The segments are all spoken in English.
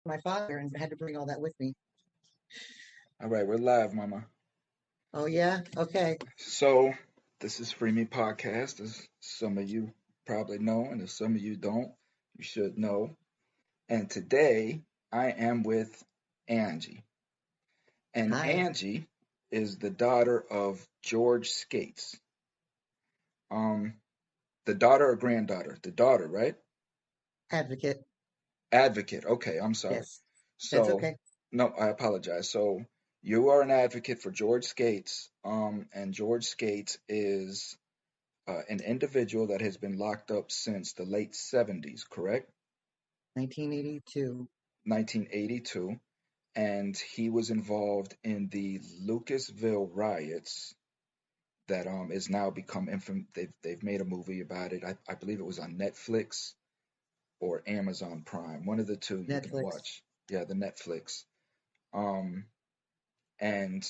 my father and had to bring all that with me. All right, we're live, Mama. Oh, yeah? Okay. So, this is Free Me Podcast, as some of you probably know, and if some of you don't, you should know. And today, I am with Angie. And Hi. Angie is the daughter of George Skates. The daughter or granddaughter? The daughter, right? Advocate. Advocate. Okay, I'm sorry. Yes. That's So, okay. no, I apologize. So, you are an advocate for George Skates, and George Skates is an individual that has been locked up since the late 70s, correct? 1982. 1982. And he was involved in the Lucasville riots that is now become infamous. They've made a movie about it. I believe it was on Netflix or Amazon Prime, one of the two you can Netflix. watch. Yeah, the Netflix. Um, and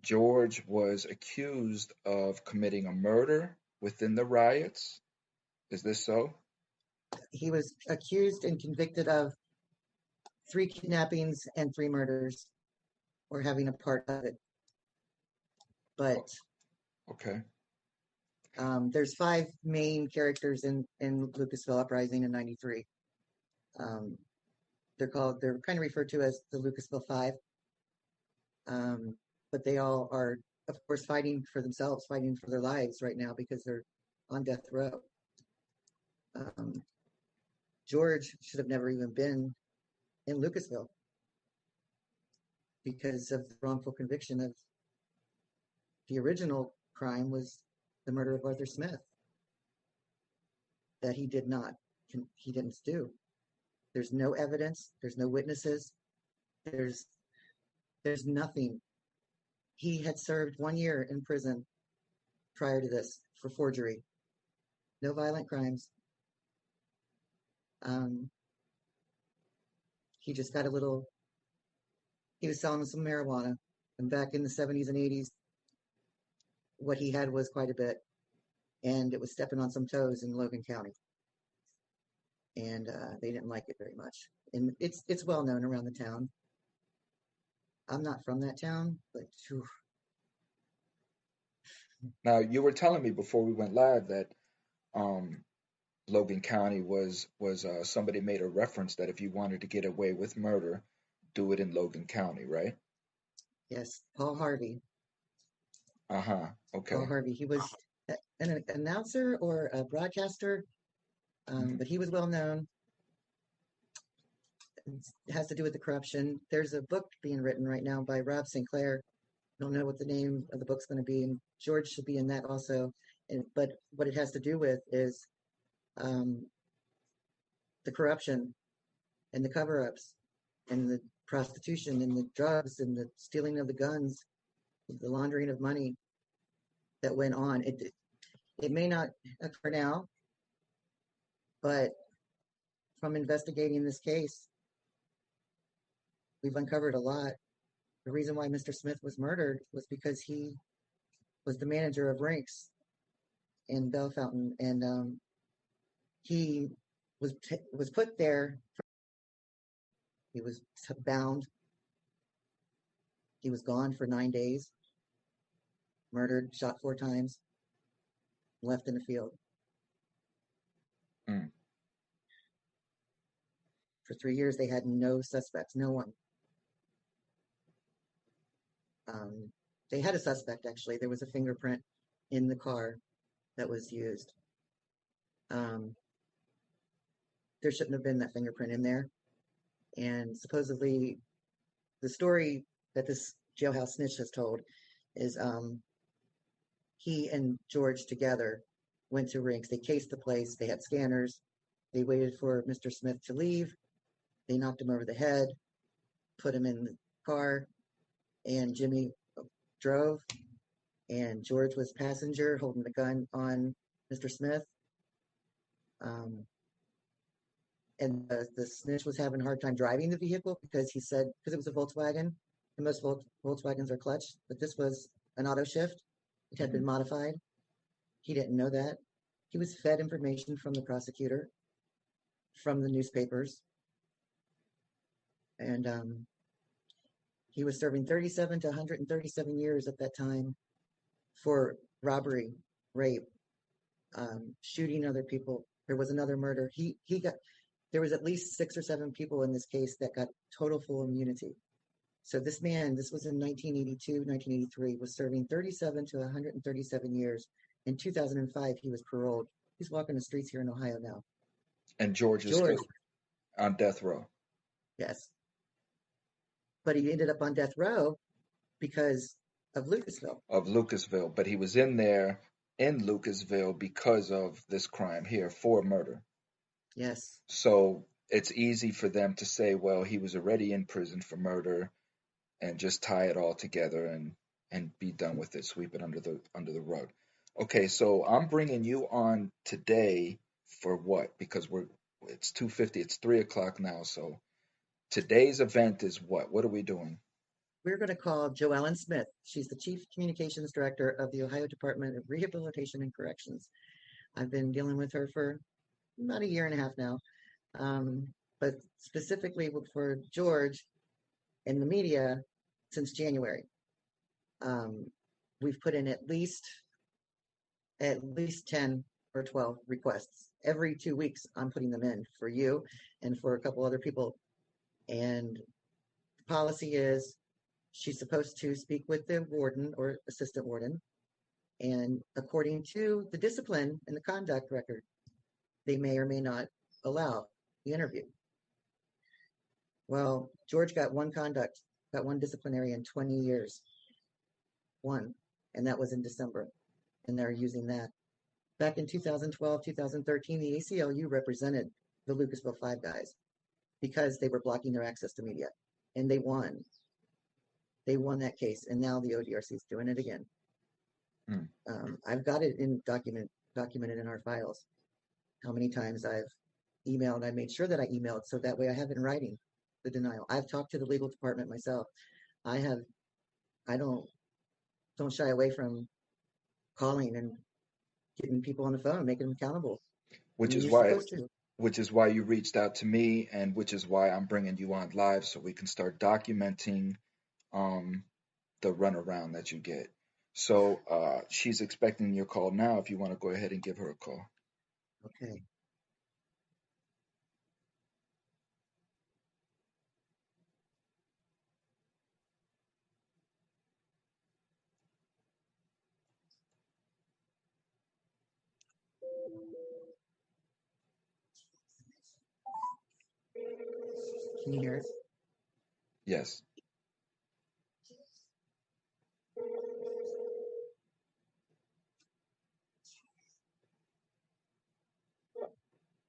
George was accused of committing a murder within the riots. Is this so? He was accused and convicted of 3 kidnappings and 3 murders, or having a part of it. But Okay. there's 5 main characters in Lucasville Uprising in '93. They're kind of referred to as the Lucasville Five. But they all are, of course, fighting for themselves, fighting for their lives right now because they're on death row. George should have never even been in Lucasville because of the wrongful conviction of the original crime was the murder of Arthur Smith that he didn't do. There's no evidence. There's no witnesses. There's nothing. He had served 1 year in prison prior to this for forgery. No violent crimes. He just got he was selling some marijuana. And back in the 70s and 80s, what he had was quite a bit. And it was stepping on some toes in Logan County. And they didn't like it very much. And it's well known around the town. I'm not from that town, but whew. Now, you were telling me before we went live that um, Logan County was somebody made a reference that if you wanted to get away with murder, do it in Logan County, right? Yes, Paul Harvey. Uh-huh. Paul Okay. Harvey. He was an announcer or a broadcaster, Hmm. but he was well known. It has to do with the corruption. There's a book being written right now by Rob Sinclair. I don't know what the name of the book's going to be, and George should be in that also. But what it has to do with is um, the corruption and the cover-ups and the prostitution and the drugs and the stealing of the guns, the laundering of money that went on. It may not occur now, but from investigating this case, we've uncovered a lot. The reason why Mr. Smith was murdered was because he was the manager of Rinks in Bell Fountain, and he was put there. He was bound. He was gone for 9 days, murdered, shot 4 times, left in the field. Mm. For 3 years, they had no suspects, no one. They had a suspect, actually. There was a fingerprint in the car that was used. There shouldn't have been that fingerprint in there. And supposedly, the story that this jailhouse snitch has told is he and George together went to Rinks. They cased the place. They had scanners. They waited for Mr. Smith to leave. They knocked him over the head, put him in the car, and Jimmy drove. And George was passenger, holding the gun on Mr. Smith. And the snitch was having a hard time driving the vehicle because he said, because it was a Volkswagen, and most Volkswagens are clutch, but this was an auto shift. It had been modified. He didn't know that. He was fed information from the prosecutor, from the newspapers, and he was serving 37 to 137 years at that time for robbery, rape, shooting other people. There was another murder. He got there was at least 6 or 7 people in this case that got total full immunity. So this man, this was in 1982, 1983, was serving 37 to 137 years. In 2005, he was paroled. He's walking the streets here in Ohio now. And George is George, still on death row yes, but he ended up on death row because of Lucasville. of Lucasville, but he was in there in Lucasville because of this crime here for murder. Yes, So it's easy for them to say, well, he was already in prison for murder and just tie it all together and be done with it, sweep it under the rug. Okay, so I'm bringing you on today for what? Because it's 2:50, it's 3 o'clock now. So today's event is what? What are we doing? we're going to call Joellen Smith. She's the Chief Communications Director of the Ohio Department of Rehabilitation and Corrections. I've been dealing with her for about a year and a half now. But specifically for George and the media since January. Um, we've put in at least 10 or 12 requests. Every 2 weeks, I'm putting them in for you and for a couple other people. And the policy is she's supposed to speak with the warden or assistant warden. And according to the discipline and the conduct record, they may or may not allow the interview. Well, George got one disciplinary in 20 years. One. And that was in December. And they're using that. Back in 2012, 2013, the ACLU represented the Lucasville Five guys because they were blocking their access to media. And they won. They won that case. And now the ODRC is doing it again. Hmm. I've got it documented in our files. How many times I've emailed. I made sure that I emailed so that way I have it in writing, the denial. I've talked to the legal department myself. I don't shy away from calling and getting people on the phone, making them accountable. I Which mean, is you're why supposed to. you reached out to me, and which is why I'm bringing you on live so we can start documenting um, the runaround that you get. So she's expecting your call now. If you want to go ahead and give her a call. Okay. Can you hear it? Yes.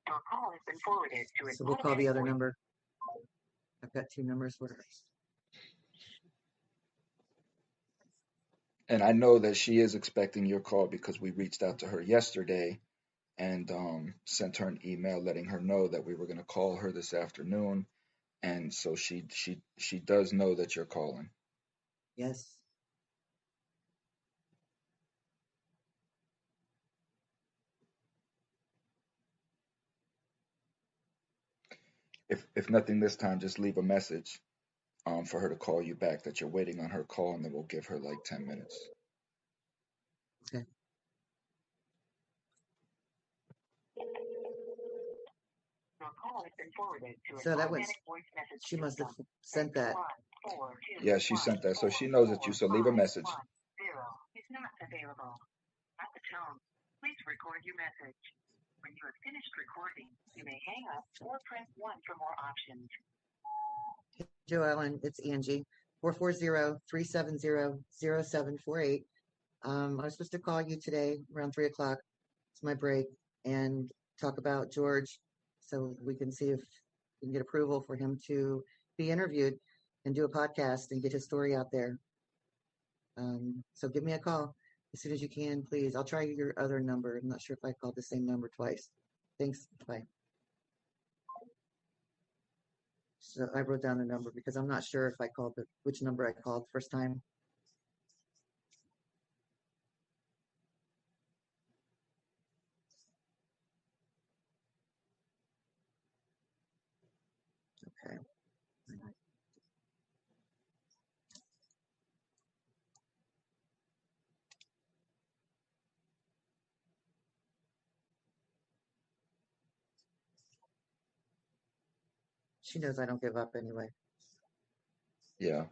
Your call has been forwarded to an. So we'll call the other number. I've got two numbers for her. And I know that she is expecting your call because we reached out to her yesterday and sent her an email letting her know that we were going to call her this afternoon. And so she does know that you're calling. Yes. If nothing this time, just leave a message for her to call you back that you're waiting on her call, and then we'll give her like 10 minutes. Okay. So that was, she must have sent that. Yeah, she sent that, so she knows it's you. So leave a message. Is not available. At the tone, please record your message. When you have finished recording, you may hang up or press 1 for more options. Joe Ellen, it's Angie. 440-370-0748. I was supposed to call you today around 3 o'clock. It's my break, and talk about George so we can see if we can get approval for him to be interviewed and do a podcast and get his story out there. So give me a call as soon as you can, please. I'll try your other number. I'm not sure if I called the same number twice. Thanks. Bye. So I wrote down the number because I'm not sure if I called which number I called first time. Okay. She knows I don't give up anyway. Yeah.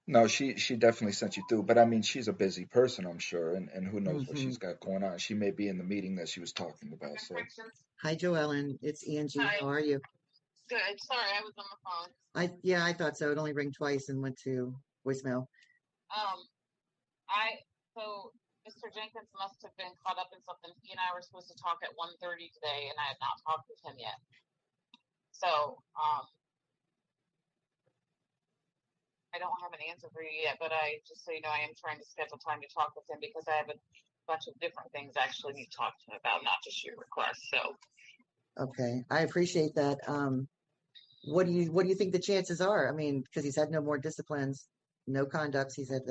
No, she definitely sent you through, but I mean, she's a busy person, I'm sure, and who knows what Hmm. she's got going on. She may be in the meeting that she was talking about. So, Hi, Joellen. It's Angie. Hi. How are you? Good. Sorry, I was on the phone. Yeah, I thought so. It only rang twice and went to voicemail. Um, so Mr. Jenkins must have been caught up in something. He and I were supposed to talk at 1:30 today, and I have not talked with him yet. So, I don't have an answer for you yet, but just so you know, I am trying to schedule time to talk with him because I have a bunch of different things I actually need to talk to him about, not just your request. So, Okay, I appreciate that. What do you think the chances are? I mean, because he's had no more disciplines, no conducts. He's had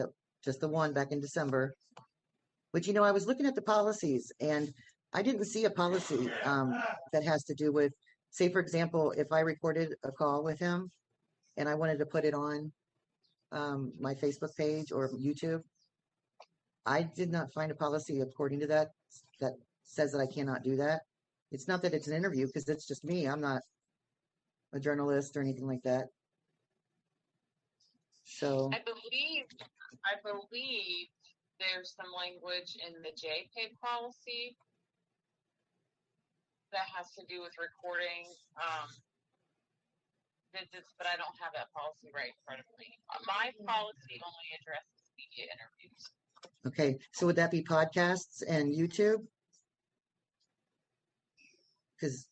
just the one back in December. But I was looking at the policies, and I didn't see a policy that has to do with, say, for example, if I recorded a call with him and I wanted to put it on my Facebook page or YouTube. I did not find a policy according to that says that I cannot do that. It's not that it's an interview because it's just me. I'm not a journalist or anything like that. So I believe there's some language in the JPEG policy that has to do with recording visits, but I don't have that policy right in front of me. My policy only addresses media interviews. okay, so would that be podcasts and YouTube? Because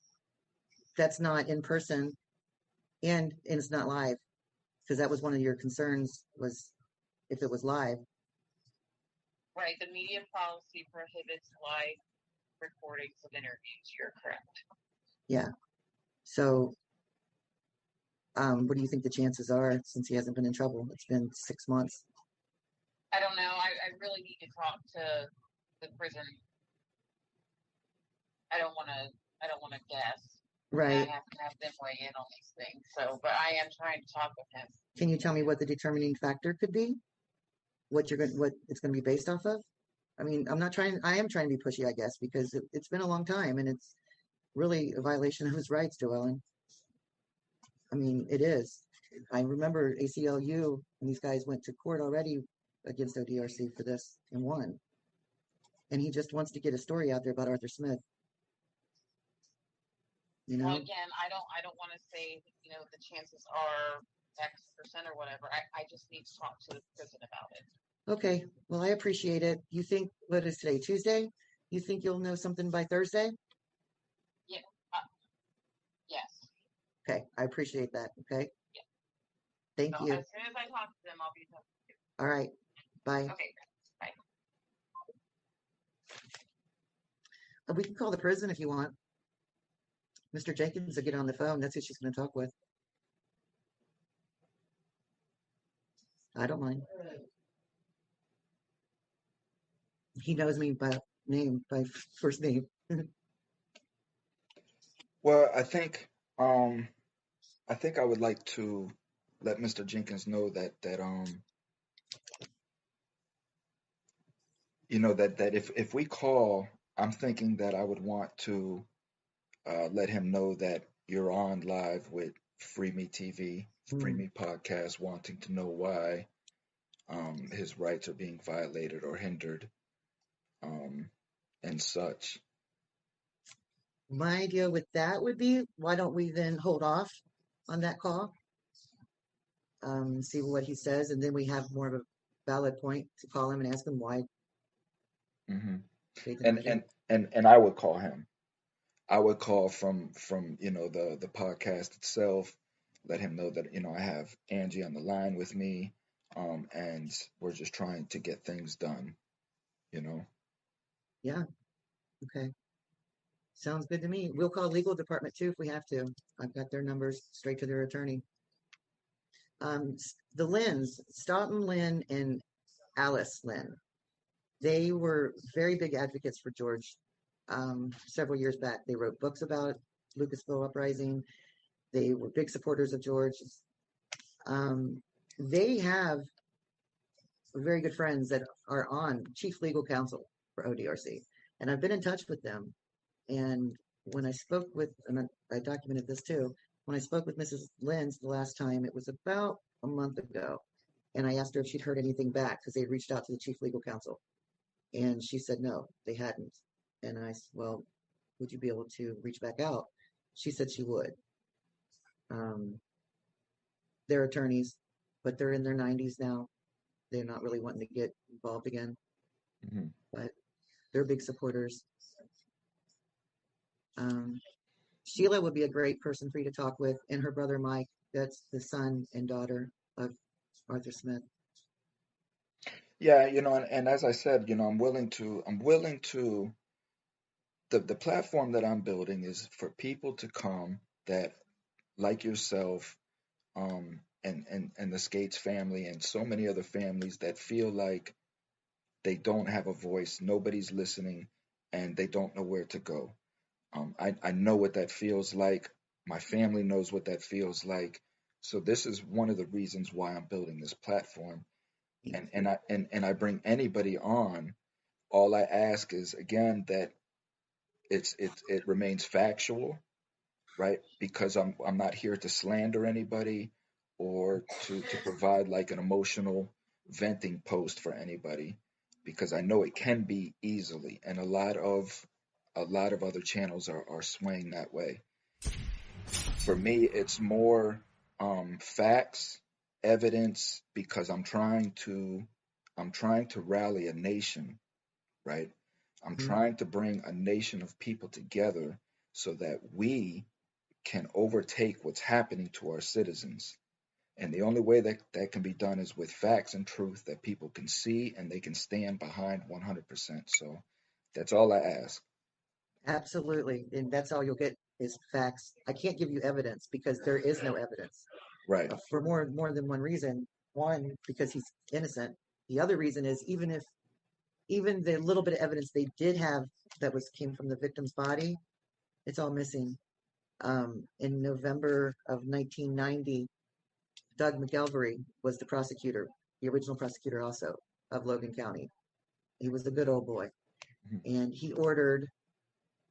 that's not in person and it's not live. Because that was one of your concerns was if it was live. Right, the media policy prohibits live recordings of interviews. You're correct. Yeah. So, what do you think the chances are since he hasn't been in trouble? It's been 6 months. I don't know. I really need to talk to the prison. I don't want to guess. Right. I have to have them weigh in on these things. So, but I am trying to talk with him. Can you tell me what the determining factor could be? What it's going to be based off of? I mean, I am trying to be pushy, I guess, because it's been a long time and it's really a violation of his rights, Joellen. I mean, it is. I remember ACLU and these guys went to court already against ODRC for this and won. And he just wants to get a story out there about Arthur Smith. Well, again, I don't want to say, the chances are X% or whatever. I just need to talk to the prison about it. Okay. Well, I appreciate it. You think, what is today, Tuesday? You think you'll know something by Thursday? Yeah. Yes. Okay. I appreciate that. Okay. Yeah. Thank you. As soon as I talk to them, I'll be in touch with you. All right. Bye. Okay. Bye. We can call the prison if you want. Mr. Jenkins will get on the phone. That's who she's going to talk with. I don't mind. He knows me by name, by first name. well, I think I would like to let Mr. Jenkins know that if we call, I'm thinking that I would want to let him know that you're on live with Free Me TV, Free Me Podcast, wanting to know why his rights are being violated or hindered, and such. My idea with that would be, why don't we then hold off on that call? See what he says, and then we have more of a valid point to call him and ask him why. Hmm. They And denied it. and I would call him. I would call from the podcast itself, let him know that I have Angie on the line with me, and we're just trying to get things done. Yeah. Okay. Sounds good to me. We'll call legal department too if we have to. I've got their numbers straight to their attorney. The Lynns, Staunton Lynn and Alice Lynn, they were very big advocates for George several years back. They wrote books about Lucasville uprising. They were big supporters of George. They have very good friends that are on chief legal counsel for ODRC, and I've been in touch with them. And when I spoke with, and I documented this too, when I spoke with Mrs. Lenz the last time, it was about a month ago, and I asked her if she'd heard anything back because they had reached out to the chief legal counsel, and she said no, they hadn't. And I said, well, would you be able to reach back out? She said she would. Um, they're attorneys, but they're in their 90s now. They're not really wanting to get involved again, Hmm. but they're big supporters. Um, Sheila would be a great person for you to talk with, and her brother Mike. That's the son and daughter of Arthur Smith. Yeah, and as I said, I'm willing to, the platform that I'm building is for people to come that, like yourself, and the Skates family and so many other families that feel like they don't have a voice, nobody's listening, and they don't know where to go. I know what that feels like. My family knows what that feels like. So this is one of the reasons why I'm building this platform. Thank And you. I bring anybody on. All I ask is again that it remains factual, right? Because I'm not here to slander anybody or to provide like an emotional venting post for anybody, because I know it can be easily, and a lot of other channels are swaying that way. For me, it's more facts, evidence, because I'm trying to rally a nation, right? I'm Mhm. trying to bring a nation of people together so that we can overtake what's happening to our citizens. And the only way that can be done is with facts and truth that people can see and they can stand behind 100%. So that's all I ask. Absolutely. And that's all you'll get is facts. I can't give you evidence because there is no evidence Right. for more than one reason. One, because he's innocent. The other reason is even the little bit of evidence they did have that was came from the victim's body, it's all missing. In November of 1990, Doug McElvery was the prosecutor, the original prosecutor also of Logan County. He was a good old boy, Mhm. and he ordered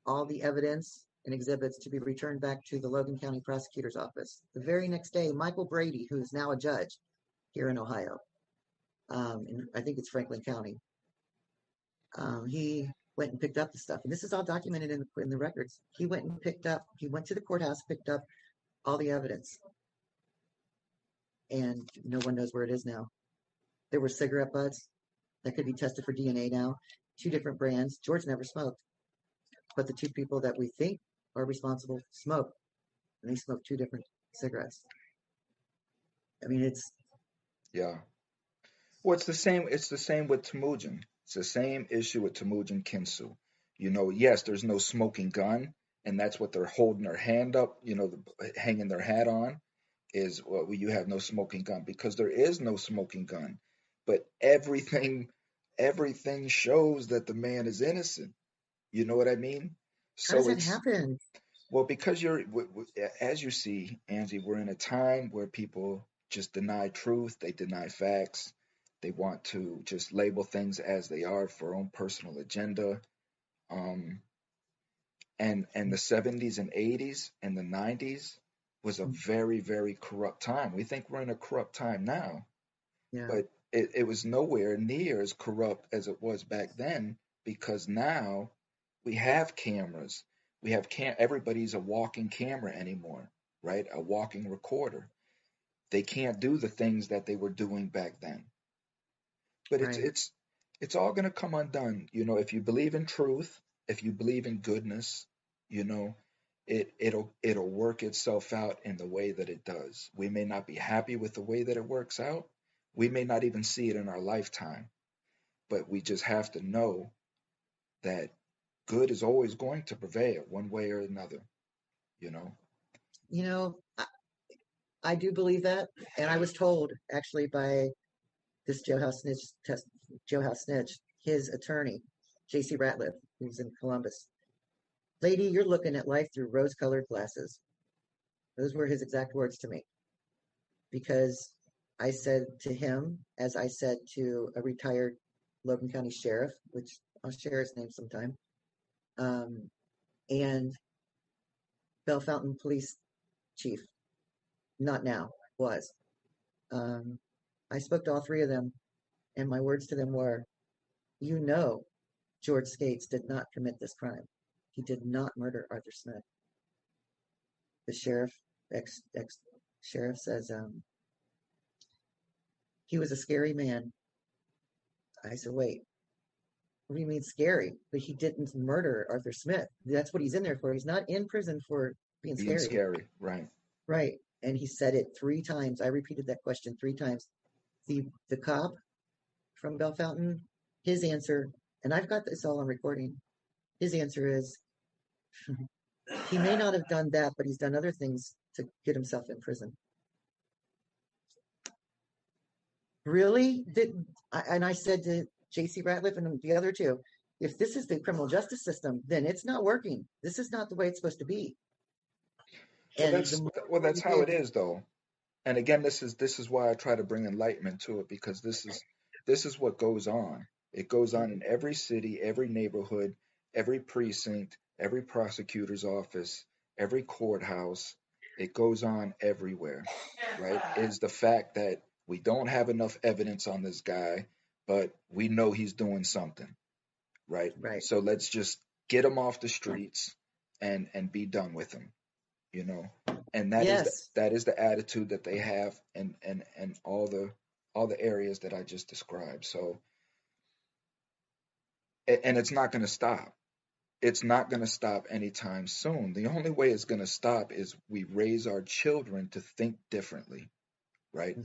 all the evidence and exhibits to be returned back to the Logan County Prosecutor's Office. The very next day, Michael Brady, who is now a judge here in Ohio, I think it's Franklin County, he went and picked up the stuff. And this is all documented in the records. He went to the courthouse, picked up all the evidence, and no one knows where it is now. There were cigarette butts that could be tested for DNA now, two different brands. George never smoked, but the two people that we think are responsible smoked, and they smoked two different cigarettes. I mean, it's Yeah. Well, it's the same. It's the same with Temujin. It's the same issue with Temujin Kinsu. Yes, there's no smoking gun, and that's what they're holding their hand up, hanging their hat on, is, well, you have no smoking gun, because there is no smoking gun. But everything shows that the man is innocent. You know what I mean? how does So that it's, happen? well, because as you see, Angie, we're in a time where people just deny truth, they deny facts, they want to just label things as they are for their own personal agenda. Um, and the 70s and 80s and the 90s was a very, very corrupt time. We think we're in a corrupt time now, Yeah, but it was nowhere near as corrupt as it was back then, because now we have cameras. Everybody's a walking camera anymore, right? A walking recorder. They can't do the things that they were doing back then. But it's right. it's it's all going to come undone. If you believe in truth, if you believe in goodness, you know, it'll work itself out in the way that it does. We may not be happy with the way that it works out. We may not even see it in our lifetime, but we just have to know that good is always going to prevail one way or another, you know? You know, I do believe that, and I was told actually by this jailhouse snitch, his attorney, J.C. Ratliff, who's in Columbus. Lady, you're looking at life through rose-colored glasses. Those were his exact words to me, because I said to him, as I said to a retired Logan County sheriff, which I'll share his name sometime, and Bell Fountain Police chief. Not now, was. Um, I spoke to all three of them, and my words to them were, you know, George Skates did not commit this crime. He did not murder Arthur Smith. The sheriff, ex sheriff says, he was a scary man. I said, wait, what do you mean scary? But he didn't murder Arthur Smith. That's what he's in there for. He's not in prison for being Being scary. scary, right? Right. And he said it three times. I repeated that question three times. The cop from Bell Fountain, his answer, and I've got this all on recording. His answer is he may not have done that, but he's done other things to get himself in prison. Really? And I said to J.C. Ratliff and the other two, if this is the criminal justice system, then it's not working. This is not the way it's supposed to be. Well, And the more that's you how dig, it is, though. And again, this is why I try to bring enlightenment to it, because this is what goes on. It goes on in every city, every neighborhood, every precinct, every prosecutor's office, every courthouse. It goes on everywhere, right? Is the fact that we don't have enough evidence on this guy, but we know he's doing something, right? right. So let's just get him off the streets and be done with him, you know. And Yes. that is the attitude that they have and all the areas that I just described. So and it's not going to stop. It's not going to stop anytime soon. The only way it's going to stop is we raise our children to think differently, right?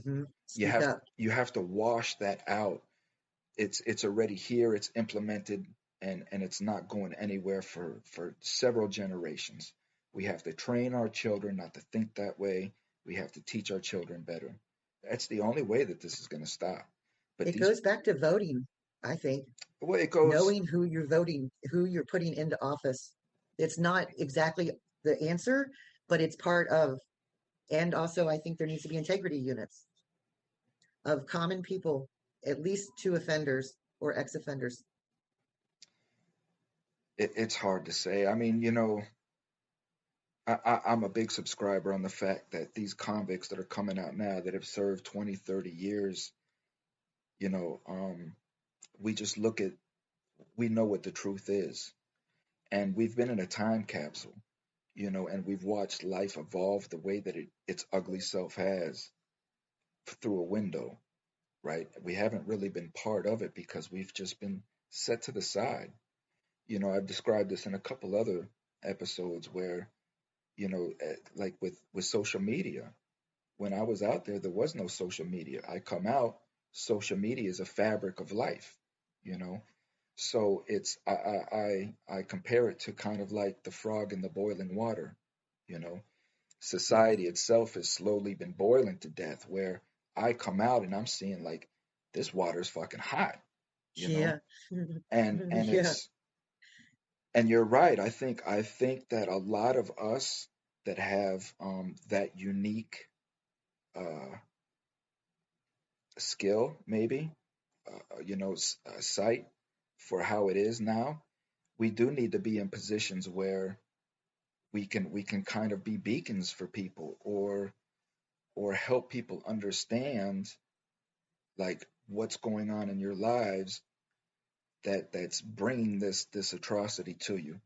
Speak up. You have to wash that out. It's already here, it's implemented, and it's not going anywhere for several generations. We have to train our children not to think that way. We have to teach our children better. That's the only way that this is going to stop. But It these, goes back to voting, I think. well, it goes. Knowing who you're voting, who you're putting into office. It's not exactly the answer, but it's part of. And also, I think there needs to be integrity units of common people, at least two offenders or ex-offenders. It's hard to say. I mean, you know, I'm a big subscriber on the fact that these convicts that are coming out now that have served 20, 30 years, you know, we just look at, we know what the truth is. And we've been in a time capsule, you know, and we've watched life evolve the way that its ugly self has through a window, right? We haven't really been part of it because we've just been set to the side. You know, I've described this in a couple other episodes where, you know, like with social media. When I was out there was no social media. I come out, social media is a fabric of life, you know. So it's I compare it to kind of like the frog in the boiling water, you know. Society itself has slowly been boiling to death where I come out and I'm seeing like this water is fucking hot, you know. Yeah. And Yeah. it's and you're right. I think that a lot of us that have that unique uh skill maybe you know sight for how it is now, we do need to be in positions where we can kind of be beacons for people or help people understand like what's going on in your lives that's bringing this atrocity to you,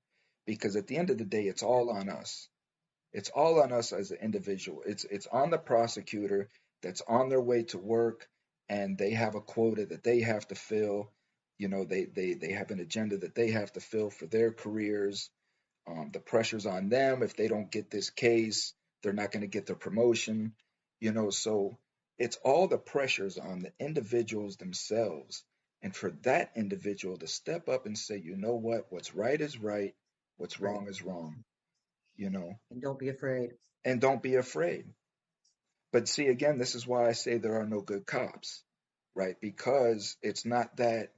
because at the end of the day it's all on us. It's all on us as an individual. It's on the prosecutor that's on their way to work and they have a quota that they have to fill. You know, they have an agenda that they have to fill for their careers. The pressure's on them. If they don't get this case, they're not going to get their promotion. You know, so it's all the pressures on the individuals themselves. And for that individual to step up and say, you know what, what's right is right, what's Right. wrong is wrong, you know, And don't be afraid. and don't be afraid. But see, again, this is why I say there are no good cops, right? Because it's not that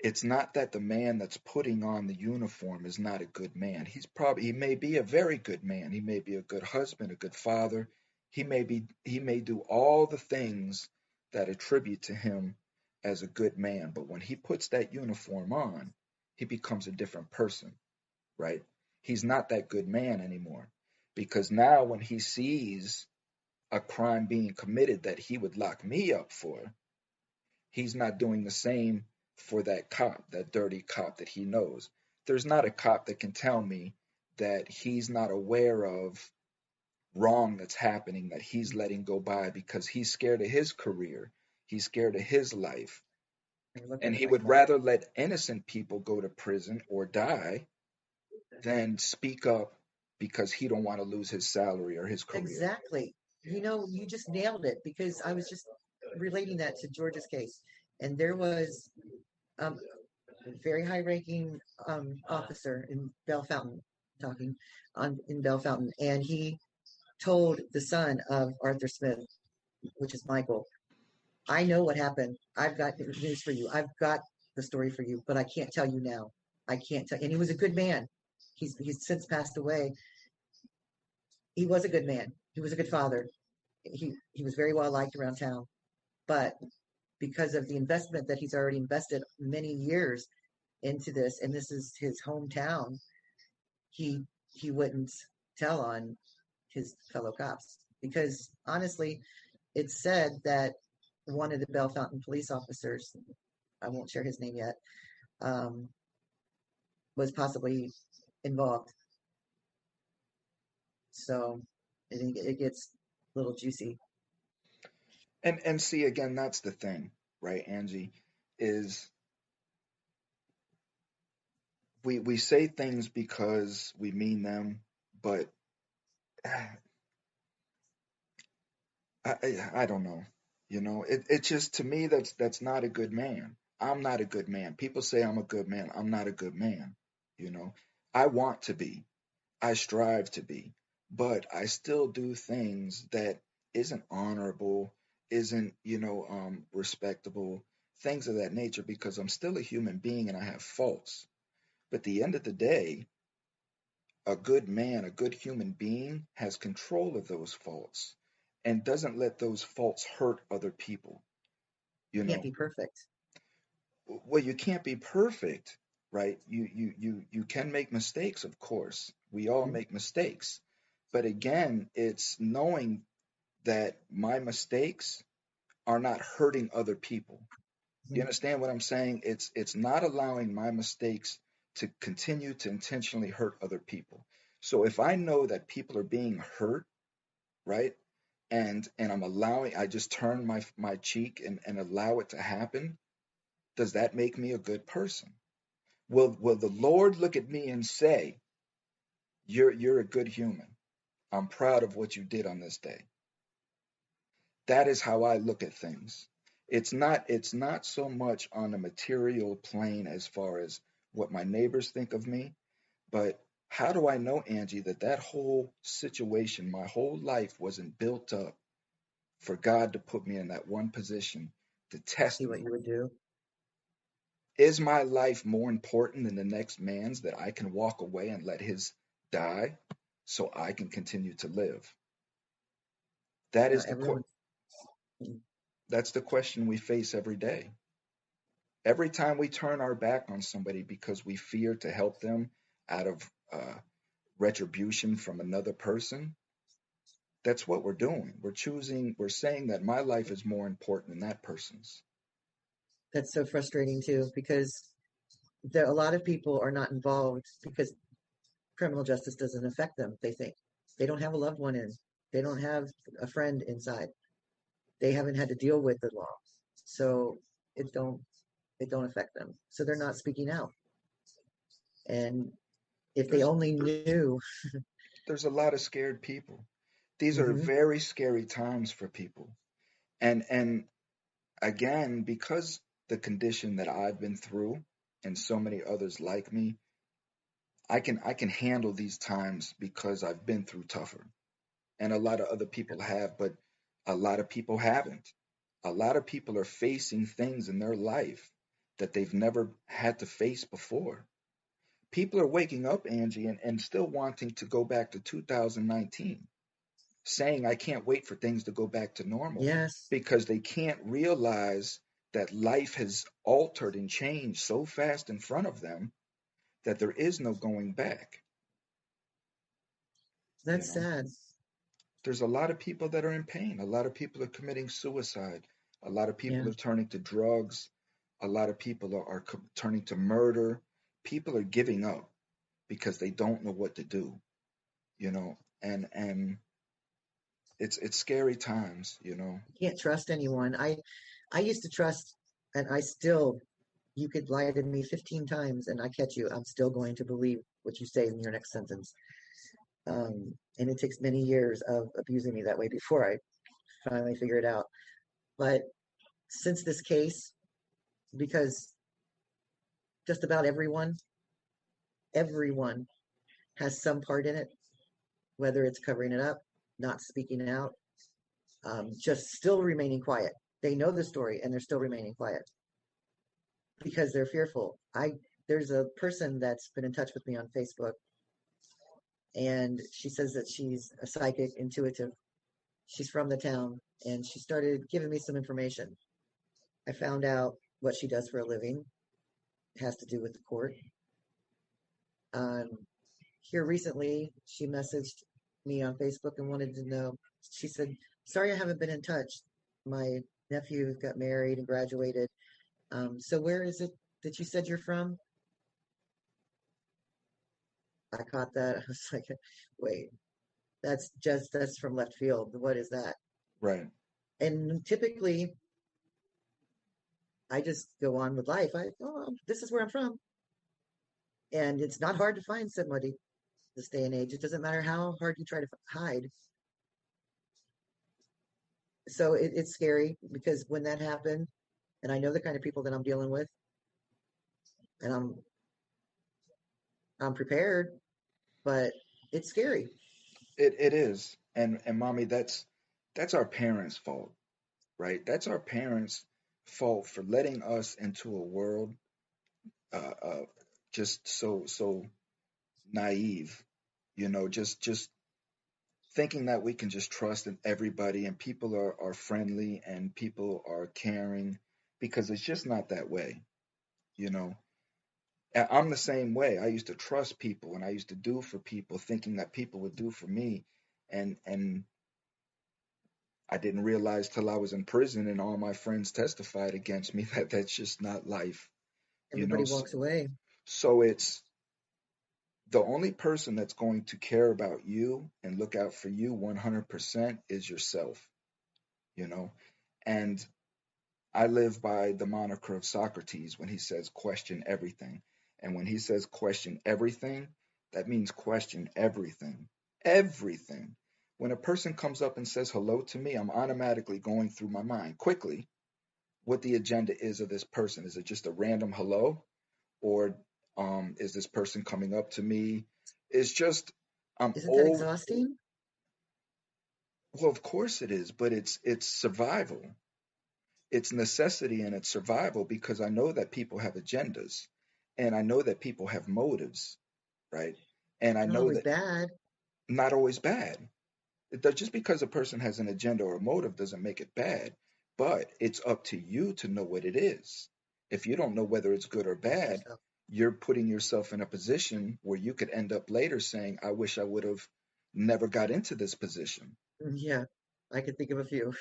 the man that's putting on the uniform is not a good man. He may be a very good man. He may be a good husband, a good father. He may do all the things that attribute to him as a good man. But when he puts that uniform on, he becomes a different person, right? He's not that good man anymore. because now when he sees a crime being committed that he would lock me up for, he's not doing the same for that cop, that dirty cop that he knows. There's not a cop that can tell me that he's not aware of wrong that's happening that he's letting go by because he's scared of his career. He's scared of his life. I look at And it he like would that. rather let innocent people go to prison or die than speak up because he don't want to lose his salary or his career. Exactly. You know, you just nailed it because I was just relating that to George's case. And there was a very high ranking officer in Bell Fountain talking on in Bell Fountain. And he told the son of Arthur Smith, which is Michael, I know what happened. I've got news for you. I've got the story for you, but I can't tell you now. I can't tell. And he was a good man. He's since passed away. He was a good man. He was a good father. He was very well liked around town. But because of the investment that he's already invested many years into this, and this is his hometown, he he wouldn't tell on his fellow cops because honestly, it's said that one of the Bell Fountain police officers, I won't share his name yet, um, was possibly involved. So it gets a little juicy. And see again, that's the thing, right, Angie, is we say things because we mean them, but I don't know. It just to me that's not a good man. I'm not a good man. People say I'm a good man. I'm not a good man. You know, I want to be. I strive to be, but I still do things that isn't honorable, isn't, respectable, things of that nature because I'm still a human being and I have faults. But at the end of the day, a good man, a good human being has control of those faults and doesn't let those faults hurt other people, you Can't know. be perfect. Well, you can't be perfect, right? You can make mistakes, of course. We all Mhm. make mistakes. But again, it's knowing that my mistakes are not hurting other people. You Mhm. understand what I'm saying? It's not allowing my mistakes to continue to intentionally hurt other people. So if I know that people are being hurt, right? And I'm allowing I just turn my cheek and allow it to happen, does that make me a good person? Will the Lord look at me and say, you're a good human. I'm proud of what you did on this day. That is how I look at things. It's not so much on a material plane as far as what my neighbors think of me, but how do I know, Angie, that that whole situation, my whole life wasn't built up for God to put me in that one position to See test what me? you would do. Is my life more important than the next man's that I can walk away and let his die so I can continue to live? That Yeah, is everyone. that's the question we face every day. Every time we turn our back on somebody because we fear to help them out of retribution from another person, that's what we're doing. We're saying that my life is more important than that person's. That's so frustrating too because a lot of people are not involved because criminal justice doesn't affect them. They think they don't have a loved one in, they don't have a friend inside, they haven't had to deal with the law, so it don't it don't affect them. So they're not speaking out. And if they There's only knew, there's a lot of scared people. These are hmm very scary times for people. And again, because the condition that I've been through and so many others like me, I can handle these times because I've been through tougher. And a lot of other people have, but a lot of people haven't. A lot of people are facing things in their life that they've never had to face before. People are waking up, Angie, and still wanting to go back to 2019, saying, I can't wait for things to go back to normal yes, because they can't realize that life has altered and changed so fast in front of them that there is no going back. You That's know, sad. there's a lot of people that are in pain. A lot of people are committing suicide. A lot of people Yeah. are turning to drugs. A lot of people are turning to murder. People are giving up because they don't know what to do. You know, and it's scary times. You know. You can't trust anyone. I used to trust, and I still, you could lie to me 15 times and I catch you. I'm still going to believe what you say in your next sentence. And it takes many years of abusing me that way before I finally figure it out. But since this case, because just about everyone has some part in it, whether it's covering it up, not speaking out, just still remaining quiet. They know the story and they're still remaining quiet because they're fearful. There's a person that's been in touch with me on Facebook, and she says that she's a psychic, intuitive. She's from the town, and she started giving me some information. I found out what she does for a living. It has to do with the court. Um, Here recently, she messaged me on Facebook and wanted to know. She said, "Sorry, I haven't been in touch. My nephew got married and graduated. So where is it that you said you're from?" I caught that. I was like, "Wait, that's from left field. What is that?" Right. And typically, I just go on with life. This is where I'm from, and it's not hard to find somebody this day and age. It doesn't matter how hard you try to hide. So it's scary because when that happened, and I know the kind of people that I'm dealing with, and I'm prepared, but it's scary. It is. And mommy, that's our parents' fault, right? That's our parents' fault for letting us into a world uh just so naive, just thinking that we can just trust in everybody and people are friendly and people are caring because it's just not that way, you know. I'm the same way. I used to trust people and I used to do for people thinking that people would do for me, and I didn't realize till I was in prison and all my friends testified against me that that's just not life, you know. Everybody walks away. So it's the only person that's going to care about you and look out for you 100% is yourself, you know. And I live by the moniker of Socrates when he says question everything. And when he says question everything, that means question everything. Everything. When a person comes up and says hello to me, I'm automatically going through my mind quickly what the agenda is of this person. Is it just a random hello? Or is this person coming up to me? It's just, I'm Isn't that old. exhausting? Well, of course it is, but it's survival. It's necessity and it's survival because I know that people have agendas and I know that people have motives, right? And I Not know always that bad. not always bad. Just because a person has an agenda or a motive doesn't make it bad, but it's up to you to know what it is. If you don't know whether it's good or Ask bad, yourself. you're putting yourself in a position where you could end up later saying, I wish I would have never got into this position. Yeah, I could think of a few.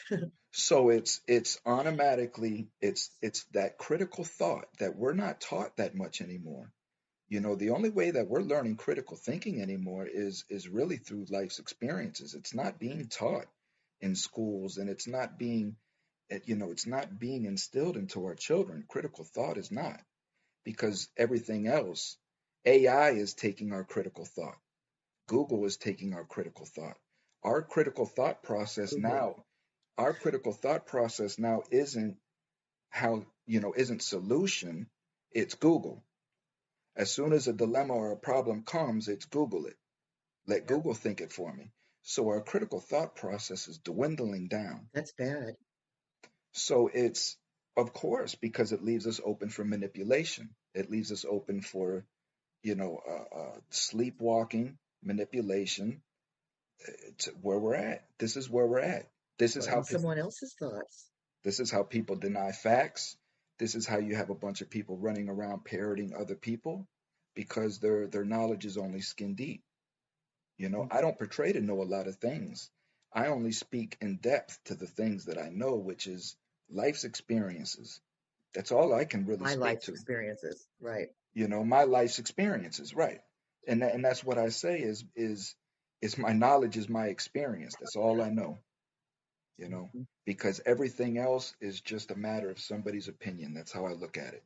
So it's automatically it's that critical thought that we're not taught that much anymore. You know, the only way that we're learning critical thinking anymore is really through life's experiences. It's not being taught in schools and it's not being it's not being instilled into our children. Critical thought is not because everything else, AI is taking our critical thought. Google is taking our critical thought. Our critical thought process Google. now our critical thought process now isn't isn't solution, it's Google. As soon as a dilemma or a problem comes, it's Google it. Let Yep, Google think it for me. So our critical thought process is dwindling down. that's bad. So it's, of course, because it leaves us open for manipulation. It leaves us open for, sleepwalking, manipulation. It's where we're at. This is where we're at. This is how And someone else's thoughts. This is how people deny facts. This is how you have a bunch of people running around parroting other people because their knowledge is only skin deep. I don't portray to know a lot of things. I only speak in depth to the things that I know, which is life's experiences. That's all I can really My speak life's to. experiences, right? My life's experiences, right? And that's what I say is my knowledge is my experience. That's all I know, you know, Mhm. because everything else is just a matter of somebody's opinion. That's how I look at it.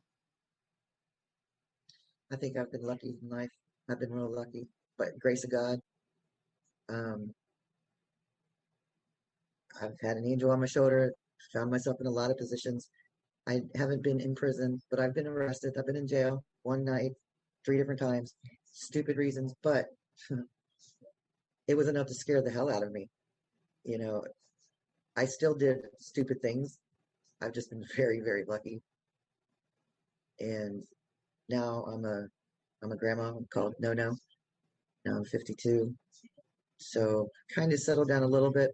I think I've been lucky in life. I've been real lucky, but grace of God. Um, I've had an angel on my shoulder, found myself in a lot of positions. I haven't been in prison, but I've been arrested. I've been in jail one night, 3 different times, stupid reasons, but it was enough to scare the hell out of me. You know, I still did stupid things. I've just been very, very lucky. And now I'm a grandma. I'm called No No. Now I'm 52. So kind of settled down a little bit.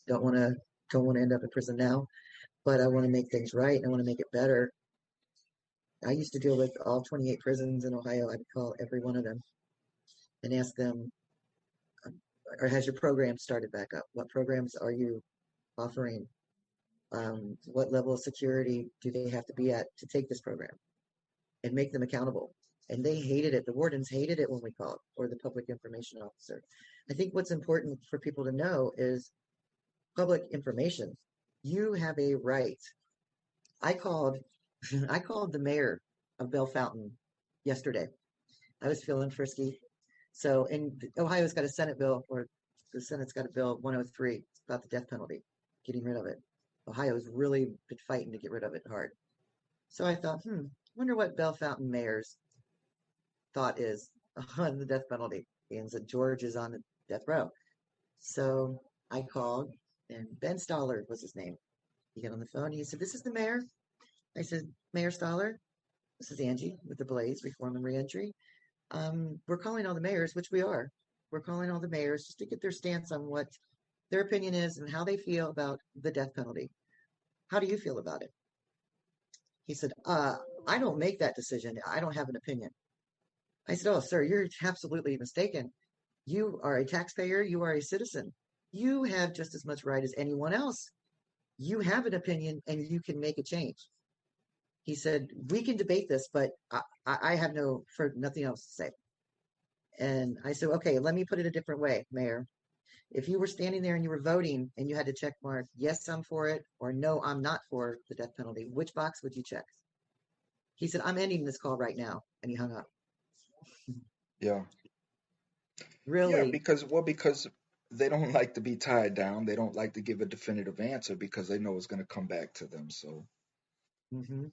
Don't want to don't want to end up in prison now, but I want to make things right. I want to make it better. I used to deal with all 28 prisons in Ohio. I'd call every one of them and ask them, or has your program started back up? What programs are you offering? What level of security do they have to be at to take this program? And make them accountable. And they hated it. The wardens hated it when we called, or the public information officer. I think what's important for people to know is public information. You have a right. I called I called the mayor of Bell Fountain yesterday. I was feeling frisky. So, and Ohio's got a Senate bill, or the Senate's got a bill 103 about the death penalty, getting rid of it. Ohio's really been fighting to get rid of it hard. So I thought, wonder what Bell Fountain mayor's thought is on the death penalty. And so George is on the death row. So I called, and Ben Stoller was his name. He got on the phone. He said, "This is the mayor." I said, "Mayor Stoller, this is Angie with the Blaze Reform and Reentry. We're calling all the mayors, which we are. We're calling all the mayors just to get their stance on what their opinion is and how they feel about the death penalty. How do you feel about it?" He said, "I don't make that decision. I don't have an opinion." I said, "Oh, sir, you're absolutely mistaken. You are a taxpayer. You are a citizen. You have just as much right as anyone else. You have an opinion and you can make a change." He said, "We can debate this, but I have nothing else to say." And I said, "Okay, let me put it a different way, Mayor. If you were standing there and you were voting and you had to check mark, yes, I'm for it, or no, I'm not for the death penalty, which box would you check?" He said, "I'm ending this call right now." And he hung up. Yeah. Yeah, Really? because they don't like to be tied down. They don't like to give a definitive answer because they know it's going to come back to them. So, Hmm.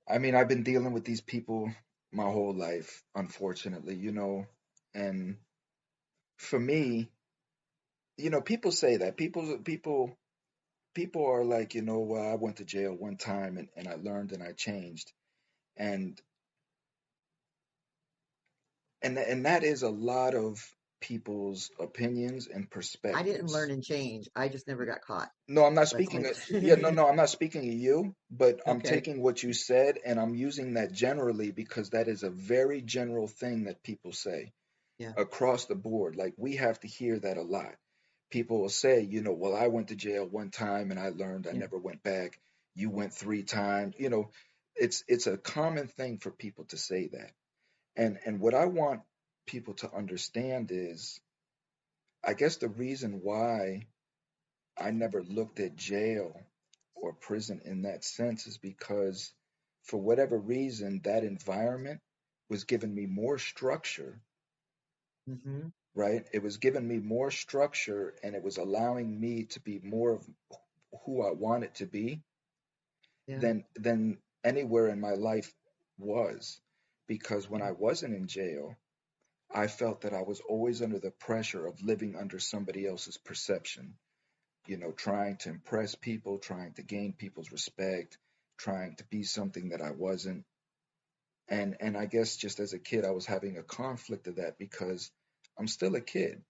I mean, I've been dealing with these people my whole life, unfortunately, and for me, people say that people are like, well, I went to jail one time and I learned and I changed. And and that is a lot of people's opinions and I didn't learn perspectives. and change. I just never got caught. No, I'm not Let's speaking make of, yeah, no, it. no, I'm not speaking of you, but I'm Okay. taking what you said and I'm using that generally because that is a very general thing that people say Yeah. across the board. Like we have to hear that a lot. People will say, well, I went to jail one time and I learned I Yeah. never went back. You went 3 times. It's a common thing for people to say that. And what I want people to understand is, I guess the reason why I never looked at jail or prison in that sense is because for whatever reason, that environment was giving me more structure, Hmm. right? It was giving me more structure and it was allowing me to be more of who I wanted to be Yeah. than anywhere in my life was. Because when Mm-hmm. I wasn't in jail, I felt that I was always under the pressure of living under somebody else's perception, trying to impress people, trying to gain people's respect, trying to be something that I wasn't. And I guess just as a kid, I was having a conflict of that because I'm still a kid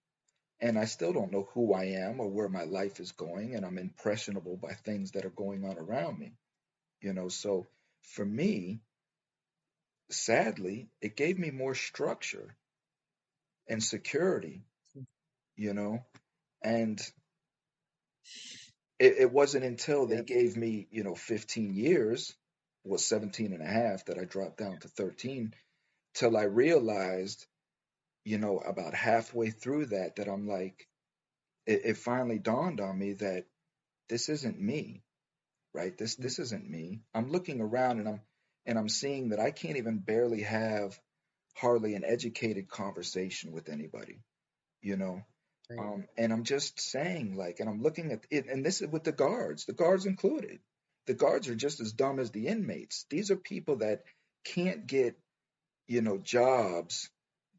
and I still don't know who I am or where my life is going, and I'm impressionable by things that are going on around me. So for me, sadly, it gave me more structure and security, you know. And it wasn't until they Yep. gave me, 15 years, was 17 and a half, that I dropped down to 13, till I realized, about halfway through that I'm like, it finally dawned on me that this isn't me, right? This isn't me. I'm looking around and I'm seeing that I can't even barely have hardly an educated conversation with anybody, you know. Right. And I'm just saying, like, and I'm looking at it, and this is with the guards included. The guards are just as dumb as the inmates. These are people that can't get, jobs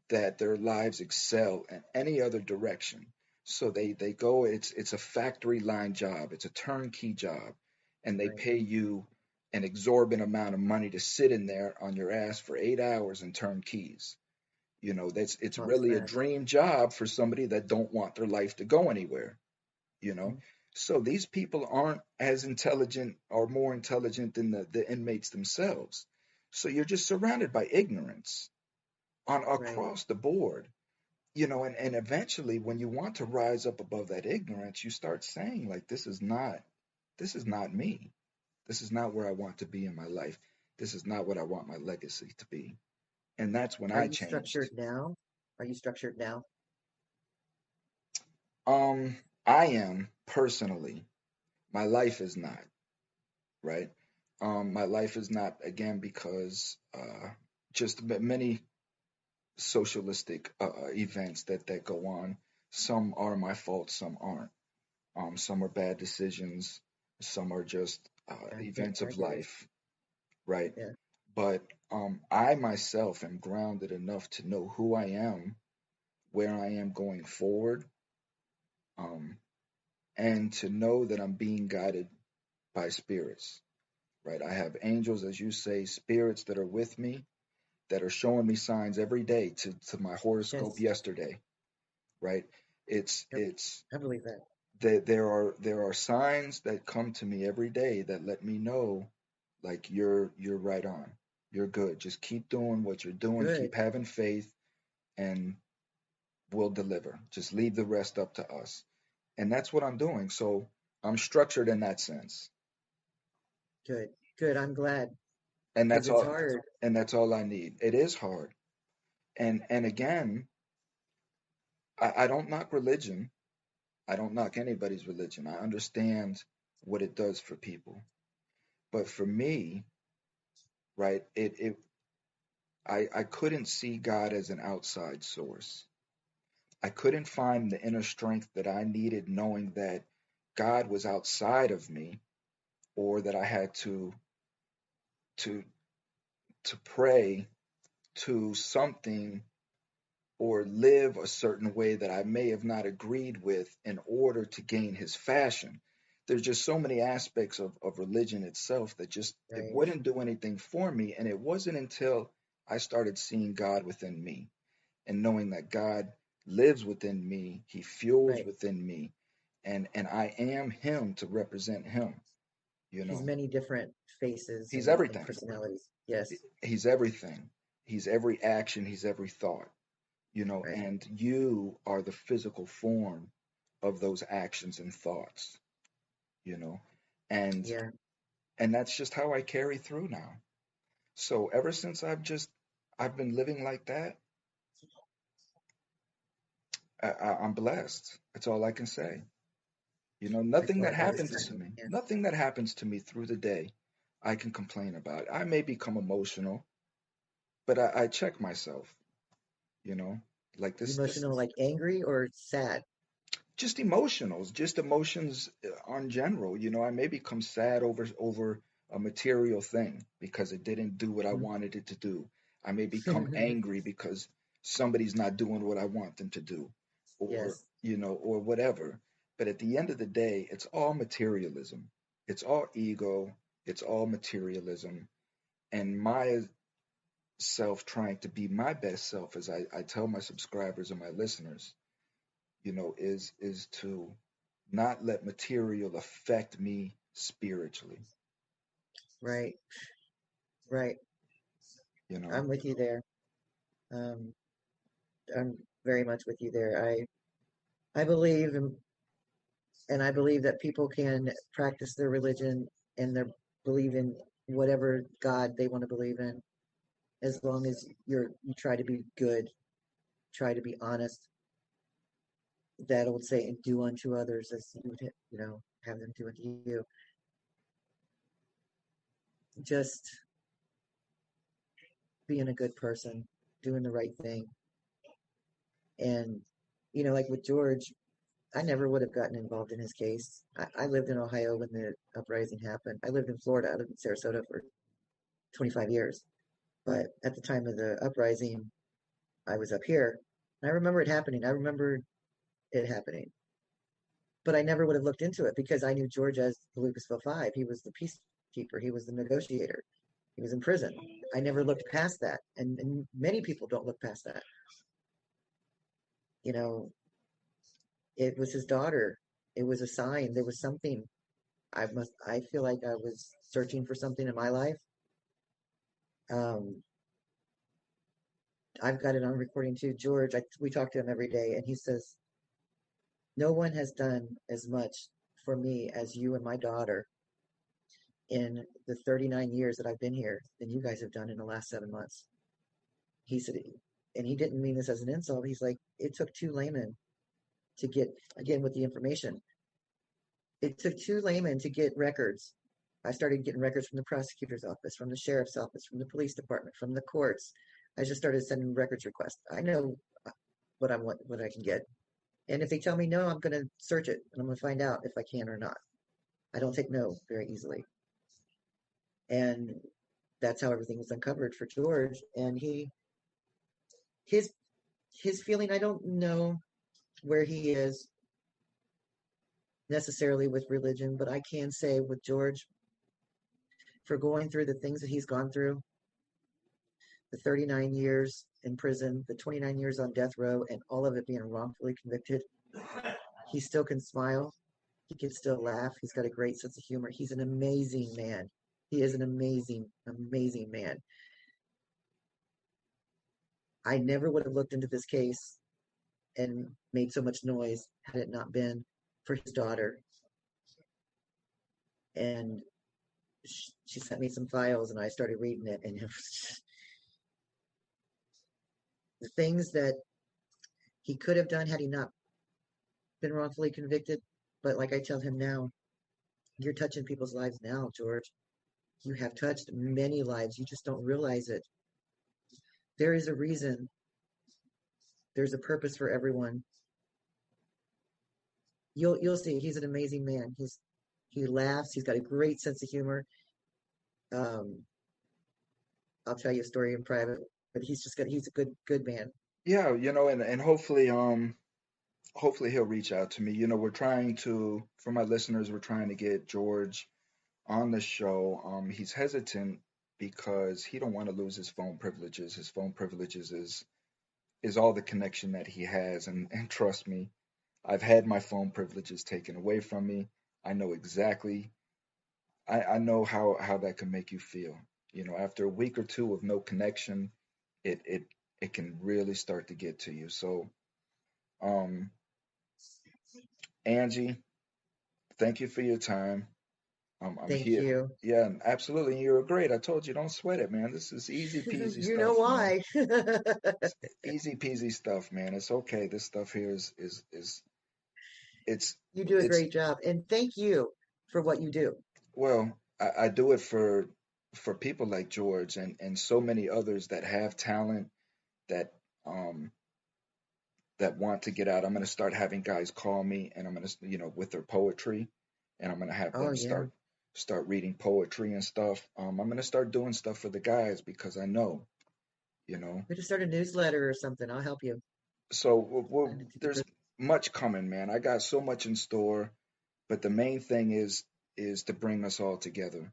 that their lives excel in any other direction. So they go, it's a factory line job, it's a turnkey job, and they Right. pay you an exorbitant amount of money to sit in there on your ass for 8 hours and turn keys. That's it's What's really a that? dream job for somebody that don't want their life to go anywhere, you know. Mhm. So these people aren't as intelligent or more intelligent than the inmates themselves. So you're just surrounded by ignorance on Right. across the board, and eventually when you want to rise up above that ignorance, you start saying, like, this is not me. This is not where I want to be in my life. This is not what I want my legacy to be. And that's when Are I you changed. structured now? Are you structured now? Um, I am personally. My life is not, right? My life is not, again, because just many socialistic events that go on. Some are my fault, some aren't. Some are bad decisions, some are just events I of get it. life, right? Yeah. But I myself am grounded enough to know who I am, where I am going forward, um, and to know that I'm being guided by spirits, right? I have angels, as you say, spirits that are with me, that are showing me signs every day to my horoscope Yes. yesterday, right? It's Yep. it's I believe that. that there are signs that come to me every day that let me know, like, you're right on. You're good. Just keep doing what you're doing, Good. keep having faith, and we'll deliver. Just leave the rest up to us. And that's what I'm doing. So I'm structured in that sense. Good. Good. I'm glad And because that's it's all hard. and that's all I need. It is hard. And again, I don't knock religion. I don't knock anybody's religion. I understand what it does for people. But for me, right, I couldn't see God as an outside source. I couldn't find the inner strength that I needed, knowing that God was outside of me, or that I had to to pray to something or live a certain way that I may have not agreed with in order to gain his fashion. There's just so many aspects of religion itself that just it Right. wouldn't do anything for me. And it wasn't until I started seeing God within me and knowing that God lives within me, he fuels Right. within me, and I am him to represent him, you He's know. many different faces He's and everything. personalities. Yes. He's everything. He's every action, he's every thought, Right. and you are the physical form of those actions and thoughts, you know, and Yeah. and that's just how I carry through now. So ever since I've been living like that, I'm blessed. That's all I can say. I Nothing feel that like God is happens to saying, me, yeah. nothing that happens to me through the day, I can complain about. I may become emotional, but I check myself, you know, like this Emotional, like angry or sad. just emotionals, just emotions on general. I may become sad over a material thing because it didn't do what I Mhm. wanted it to do. I may become angry because somebody's not doing what I want them to do, or Yes. or whatever. But at the end of the day, it's all materialism. It's all ego. It's all materialism. And my self trying to be my best self, as I tell my subscribers and my listeners, is to not let material affect me spiritually, Right. Right. you know. I'm with you there. Um, very much with you there. I believe and I believe that people can practice their religion and their believe in whatever God they want to believe in, as long as you try to be good, try to be honest. That old saying, "Do unto others as you would, have them do unto you." Just being a good person, doing the right thing, and like with George, I never would have gotten involved in his case. I lived in Ohio when the uprising happened. I lived in Florida. I lived in Sarasota for 25 years. But at the time of the uprising, I was up here. And I remember it happening. I remember it happening. But I never would have looked into it because I knew George as the Lucasville Five. He was the peacekeeper, he was the negotiator, he was in prison. I never looked past that. And many people don't look past that. You know, it was his daughter. It was a sign. There was something. I feel like I was searching for something in my life. Um, I've got it on recording too. George, we talk to him every day, and he says, "No one has done as much for me as you and my daughter in the 39 years that I've been here than you guys have done in the last 7 months." He said, and he didn't mean this as an insult. He's like, it took two laymen to get, again, with the information, it took two laymen to get records. I started getting records from the prosecutor's office, from the sheriff's office, from the police department, from the courts. I just started sending records requests. I know what I can get. And if they tell me no, I'm going to search it and I'm going to find out if I can or not. I don't take no very easily. And that's how everything was uncovered for George. And his feeling, I don't know where he is necessarily with religion, but I can say with George, for going through the things that he's gone through, the 39 years in prison, the 29 years on death row, and all of it being wrongfully convicted, he still can smile. He can still laugh. He's got a great sense of humor. He's an amazing man. He is an amazing, amazing man. I never would have looked into this case and made so much noise had it not been for his daughter. And she sent me some files and I started reading it, and it was the things that he could have done had he not been wrongfully convicted. But like I tell him now, you're touching people's lives now, George. You have touched many lives. You just don't realize it. There is a reason. There's a purpose for everyone. You'll see. He's an amazing man. He laughs. He's got a great sense of humor. Um, I'll tell you a story in private, but he's a good man. Yeah, and hopefully he'll reach out to me. We're trying to, for my listeners, we're trying to get George on the show. He's hesitant because he don't want to lose his phone privileges. His phone privileges is all the connection that he has, and trust me, I've had my phone privileges taken away from me. I know exactly. I know how that can make you feel. After a week or two of no connection, it can really start to get to you. So, um, Angie, thank you for your time. I'm Thank here. you. Yeah, absolutely. You're great. I told you, don't sweat it, man. This is easy peasy You know stuff, man. why. It's easy peasy stuff, man. It's okay. This stuff here is it's You do a it's great job. And thank you for what you do. well, I do it for people like George and so many others that have talent that um that want to get out. I'm gonna start having guys call me, and I'm gonna with their poetry, and I'm gonna have Oh, them yeah. start reading poetry and stuff. I'm gonna start doing stuff for the guys because I know, you know. We just start a newsletter or something. I'll help you. So Send it to the there's prison. much coming, man. I got so much in store, but the main thing is to bring us all together.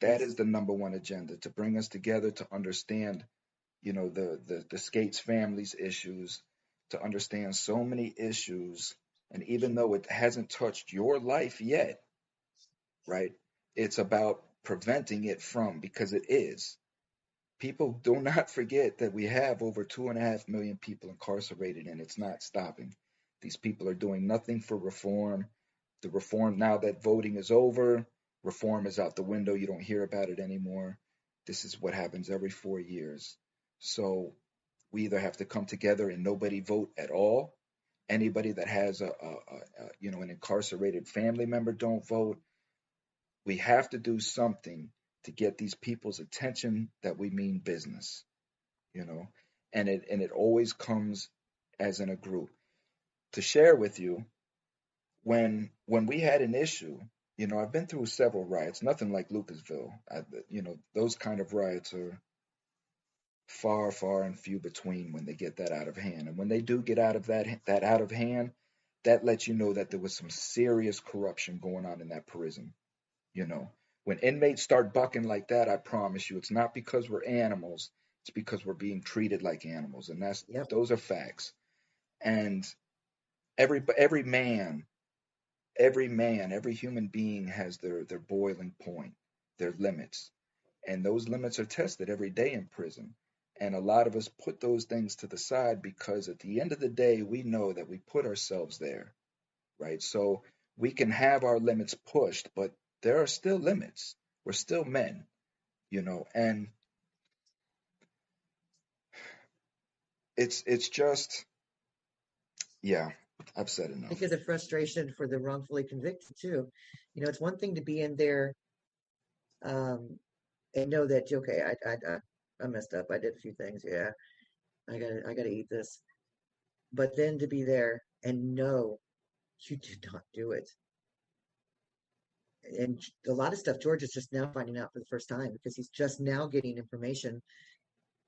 That is Yes. the number one agenda, to bring us together, to understand, the Skates family's issues, to understand so many issues. And even though it hasn't touched your life yet, right? It's about preventing it from, because it is. People do not forget that we have over 2.5 million people incarcerated, and it's not stopping. These people are doing nothing for reform. The reform, now that voting is over, reform is out the window. You don't hear about it anymore. This is what happens every 4 years. So we either have to come together and nobody vote at all. Anybody that has an incarcerated family member don't vote. We have to do something to get these people's attention that we mean business, you know, and it always comes as in a group. To share with you, when we had an issue, I've been through several riots, nothing like Lucasville. Those kind of riots are far, far and few between when they get that out of hand. And when they do get out of that out of hand, that lets you know that there was some serious corruption going on in that prison. You know, when inmates start bucking like that, I promise you, it's not because we're animals. It's because we're being treated like animals, and Yep. those are facts. And every man, every human being has their boiling point, their limits, and those limits are tested every day in prison. And a lot of us put those things to the side because at the end of the day, we know that we put ourselves there, right? So we can have our limits pushed, but there are still limits. We're still men, and it's just, yeah, I've said enough. Because of frustration for the wrongfully convicted too. It's one thing to be in there um, and know that okay, I messed up. I did a few things. Yeah, I gotta eat this. But then to be there and know you did not do it, and a lot of stuff George is just now finding out for the first time because he's just now getting information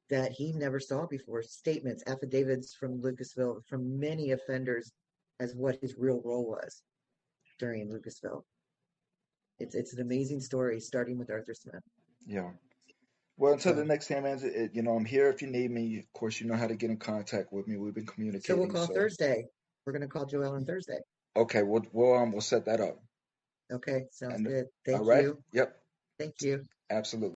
that he never saw before. Statements, affidavits from Lucasville, from many offenders, as what his real role was during Lucasville. It's an amazing story, starting with Arthur Smith. Yeah. Well, until the So next time, man, I'm here if you need me. Of course, you know how to get in contact with me. We've been so we'll communicating, call so Thursday. We're gonna call Joelle on Thursday. okay, we'll set that up. Okay, sounds And good. all Thank right, you. yep, Thank you. absolutely.